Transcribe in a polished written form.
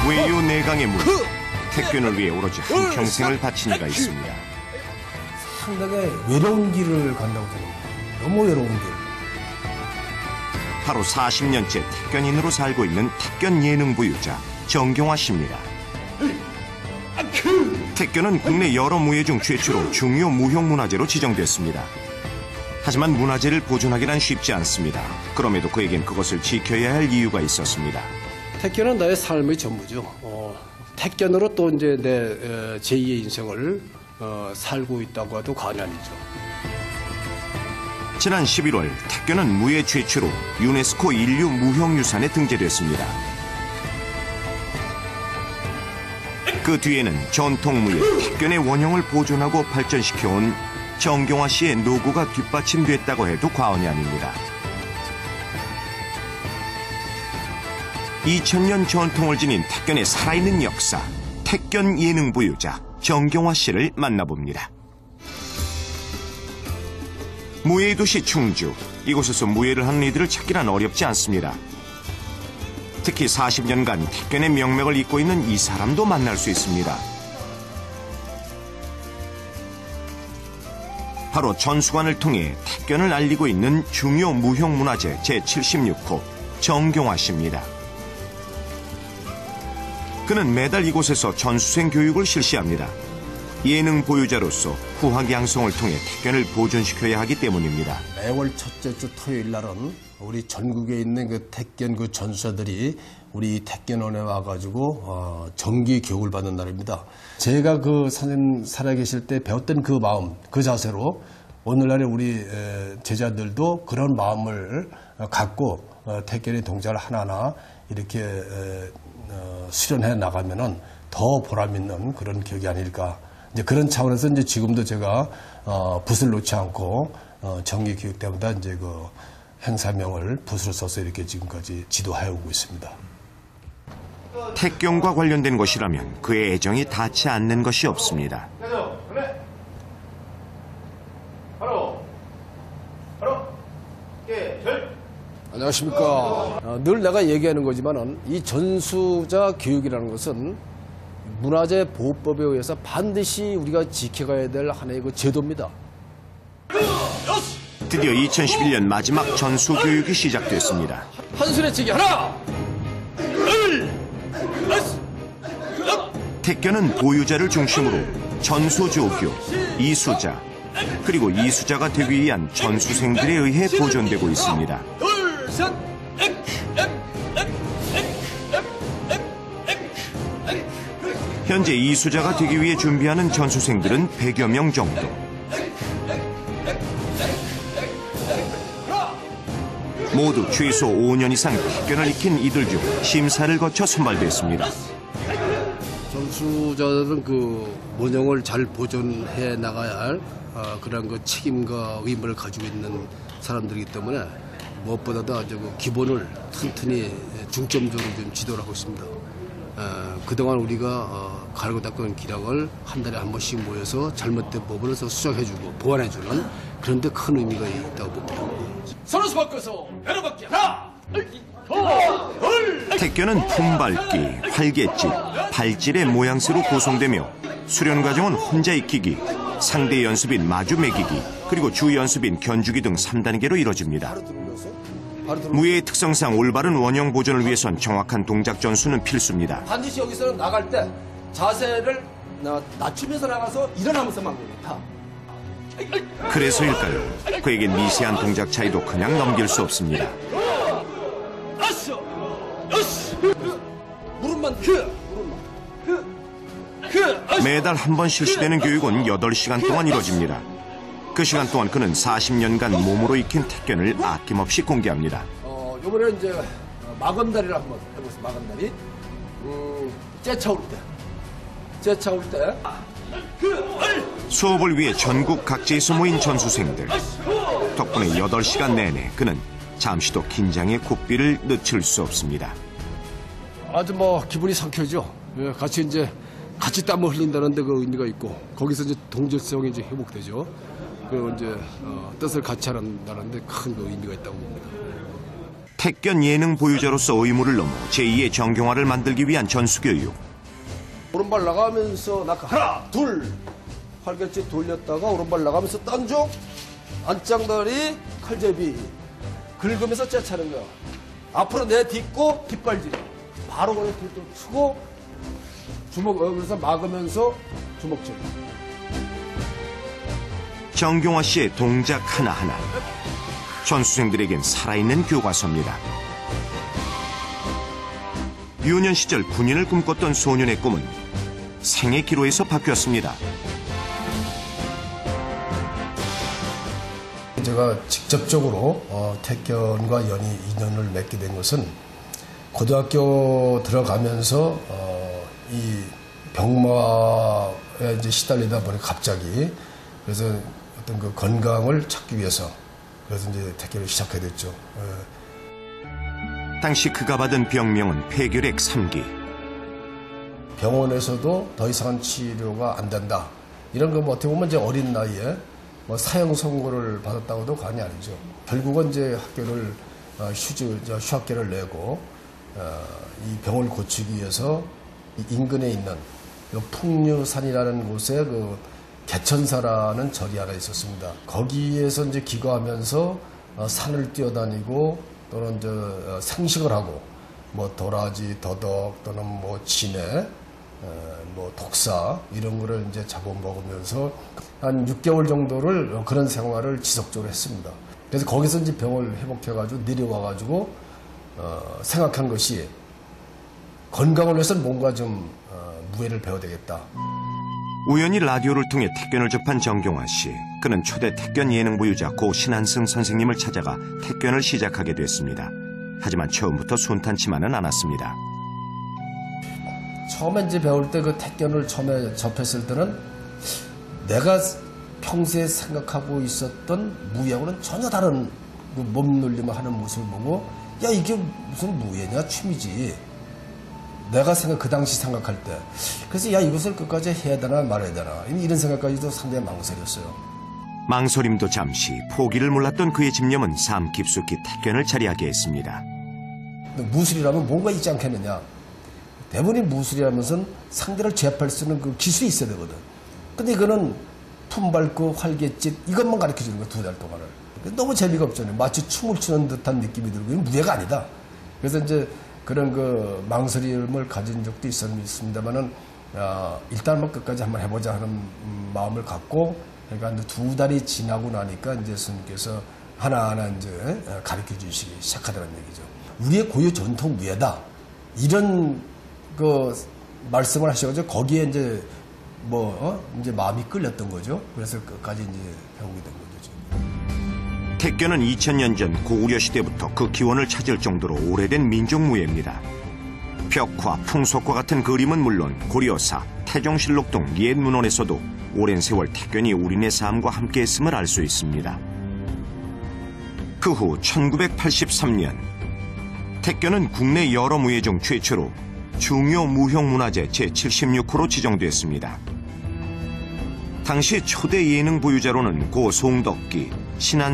외유 내강의 문, 택견을 위해 오로지 한평생을 바친 이가 있습니다. 상당히 외로운 길을 간다고 생각합니다. 너무 외로운 길. 바로 40년째 택견인으로 살고 있는 택견 예능 부유자 정경화 씨입니다. 택견은 국내 여러 무예 중 최초로 중요 무형문화재로 지정됐습니다. 하지만 문화재를 보존하기란 쉽지 않습니다. 그럼에도 그에겐 그것을 지켜야 할 이유가 있었습니다. 택견은 나의 삶의 전부죠. 택견으로 또 이제 내 제2의 인생을 살고 있다고 해도 과언이 아니죠. 지난 11월 택견은 무예 최초로 유네스코 인류 무형유산에 등재됐습니다. 그 뒤에는 전통무예 택견의 원형을 보존하고 발전시켜온 정경화 씨의 노고가 뒷받침됐다고 해도 과언이 아닙니다. 2000년 전통을 지닌 택견의 살아있는 역사, 택견 예능 부유자 정경화 씨를 만나봅니다. 무예의 도시 충주, 이곳에서 무예를 하는 이들을 찾기란 어렵지 않습니다. 특히 40년간 택견의 명맥을 잇고 있는 이 사람도 만날 수 있습니다. 바로 전수관을 통해 택견을 알리고 있는 중요 무형문화재 제76호 정경화 씨입니다. 그는 매달 이곳에서 전수생 교육을 실시합니다. 예능 보유자로서 후학 양성을 통해 택견을 보존시켜야 하기 때문입니다. 매월 첫째 주 토요일 날은 우리 전국에 있는 그 택견 그 전수자들이 우리 택견원에 와가지고 정기 교육을 받는 날입니다. 제가 그 선생님 살아계실 때 배웠던 그 마음, 그 자세로 오늘날의 우리 제자들도 그런 마음을 갖고 택견의 동작을 하나하나 이렇게 수련해 나가면은 더 보람 있는 그런 기억이 아닐까. 이제 그런 차원에서 이제 지금도 제가 붓을 놓지 않고 정기 교육 때마다 이제 그 행사명을 붓으로 써서 이렇게 지금까지 지도하여 오고 있습니다. 택견과 관련된 것이라면 그의 애정이 닿지 않는 것이 없습니다. 안녕하십니까. 늘 내가 얘기하는 거지만은 이 전수자 교육이라는 것은 문화재 보호법에 의해서 반드시 우리가 지켜가야 될 하나의 그 제도입니다. 드디어 2011년 마지막 전수 교육이 시작됐습니다. 한술의 치기 하나! 택견은 보유자를 중심으로 전수조교, 이수자, 그리고 이수자가 되기 위한 전수생들에 의해 보존되고 있습니다. 현재 이수자가 되기 위해 준비하는 전수생들은 100여 명 정도. 모두 최소 5년 이상 택견을 익힌 이들 중 심사를 거쳐 선발됐습니다. 전수자들은 그 원형을 잘 보존해 나가야 할 그런 그 책임과 의무를 가지고 있는 사람들이기 때문에 무엇보다도 아주 그 기본을 튼튼히 중점적으로 좀 지도를 하고 있습니다. 그동안 우리가 갈고 닦은 기량을 한 달에 한 번씩 모여서 잘못된 부분을 수정해주고 보완해주는 그런 데 큰 의미가 있다고 봅니다. 서로 바꿔서 배로받기 하나! 택견은 품밟기, 활개질, 발질의 모양새로 구성되며 수련 과정은 혼자 익히기, 상대 연습인 마주 매기기, 그리고 주 연습인 견주기 등 3단계로 이뤄집니다. 무예의 특성상 올바른 원형 보존을 위해선 정확한 동작 전수는 필수입니다. 반드시 여기서 나갈 때 자세를 낮추면서 나가서 일어나면서만 다. 그래서일까요? 그에겐 미세한 동작 차이도 그냥 넘길 수 없습니다. 무릎만 매달 한 번 실시되는 교육은 8시간 동안 이뤄집니다. 그 시간 동안 그는 40년간 몸으로 익힌 택견을 아낌없이 공개합니다. 이번에 이제 마건다리를 한번 해보세요. 마건다리. 째차올 때. 수업을 위해 전국 각지에서 모인 전수생들. 덕분에 8시간 내내 그는 잠시도 긴장의 고삐를 늦출 수 없습니다. 아주 기분이 상쾌하죠. 같이 땀을 흘린다는 데 그 의미가 있고 거기서 이제 동질성이 이제 회복되죠. 그 뜻을 같이 한다는 데 큰 그 의미가 있다고 봅니다. 택견 예능 보유자로서 의무를 넘어 제2의 정경화를 만들기 위한 전수교육. 오른발 나가면서 하나, 둘, 활개짓 돌렸다가 오른발 나가면서 딴쪽, 안짱다리, 칼제비, 긁으면서 째차는 거야. 앞으로 내딛고 뒷발질. 바로 그냥 뒤로 치고 주먹, 그래서 막으면서 주먹질. 정경화 씨의 동작 하나하나. 전수생들에겐 살아있는 교과서입니다. 유년 시절 군인을 꿈꿨던 소년의 꿈은 생의 기로에서 바뀌었습니다. 제가 직접적으로 택견과 인연을 맺게 된 것은 고등학교 들어가면서 이 병마에 이제 시달리다 보니 갑자기 그래서 어떤 그 건강을 찾기 위해서 그래서 이제 택견을 시작하게 됐죠. 당시 그가 받은 병명은 폐결핵 3기. 병원에서도 더 이상은 치료가 안 된다. 이런 거 어떻게 보면 이제 어린 나이에 사형 선고를 받았다고도 과언이 아니죠. 결국은 이제 학교를 휴학계를 내고 이 병을 고치기 위해서 인근에 있는 풍류산이라는 곳에 그 개천사라는 절이 하나 있었습니다. 거기에서 이제 기거하면서 산을 뛰어다니고 또는 생식을 하고 도라지, 더덕 또는 진해, 독사 이런 거를 이제 잡아먹으면서 한 6개월 정도를 그런 생활을 지속적으로 했습니다. 그래서 거기서 이제 병을 회복해가지고 내려와가지고 생각한 것이 건강을 위해서는 뭔가 좀 무예를 배워야 되겠다. 우연히 라디오를 통해 택견을 접한 정경화 씨. 그는 초대 택견 예능 보유자 고 신한승 선생님을 찾아가 택견을 시작하게 됐습니다. 하지만 처음부터 순탄치만은 않았습니다. 처음에 이제 배울 때 그 택견을 처음에 접했을 때는 내가 평소에 생각하고 있었던 무예하고는 전혀 다른 그 몸놀림을 하는 모습을 보고 야 이게 무슨 무예냐 취미지. 내가 그 당시 생각할 때. 그래서 야 이것을 끝까지 해야 되나 말아야 되나 이런 생각까지도 상당히 망설였어요. 망설임도 잠시 포기를 몰랐던 그의 집념은 삶 깊숙이 택견을 자리하게 했습니다. 무술이라면 뭔가 있지 않겠느냐. 대부분이 무술이라면서 상대를 제압할 수 있는 그 기술이 있어야 되거든. 근데 이거는 품밟고 활개짓 이것만 가르쳐주는 거야 2달 동안을. 너무 재미가 없잖아요. 마치 춤을 추는 듯한 느낌이 들고 이건 무예가 아니다. 그래서 이제 그런 그 망설임을 가진 적도 있습니다만은 일단 뭐 끝까지 한번 해보자 하는 마음을 갖고 그러니까 2달이 지나고 나니까 이제 스님께서 하나하나 이제 가르쳐 주시기 시작하더라는 얘기죠. 우리의 고유 전통 무예다. 이런 그 말씀을 하셔가지고 거기에 이제 이제 마음이 끌렸던 거죠. 그래서 끝까지 이제 배우게 된 거죠. 택견은 2000년 전 고구려 시대부터 그 기원을 찾을 정도로 오래된 민족무예입니다. 벽화, 풍속과 같은 그림은 물론 고려사, 태종실록 등 옛 문헌에서도 오랜 세월 택견이 우리네 삶과 함께했음을 알 수 있습니다. 그 후 1983년 택견은 국내 여러 무예 중 최초로 중요 무형문화재 제76호로 지정됐습니다. 당시 초대 예능 보유자로는 고 송덕기, 신한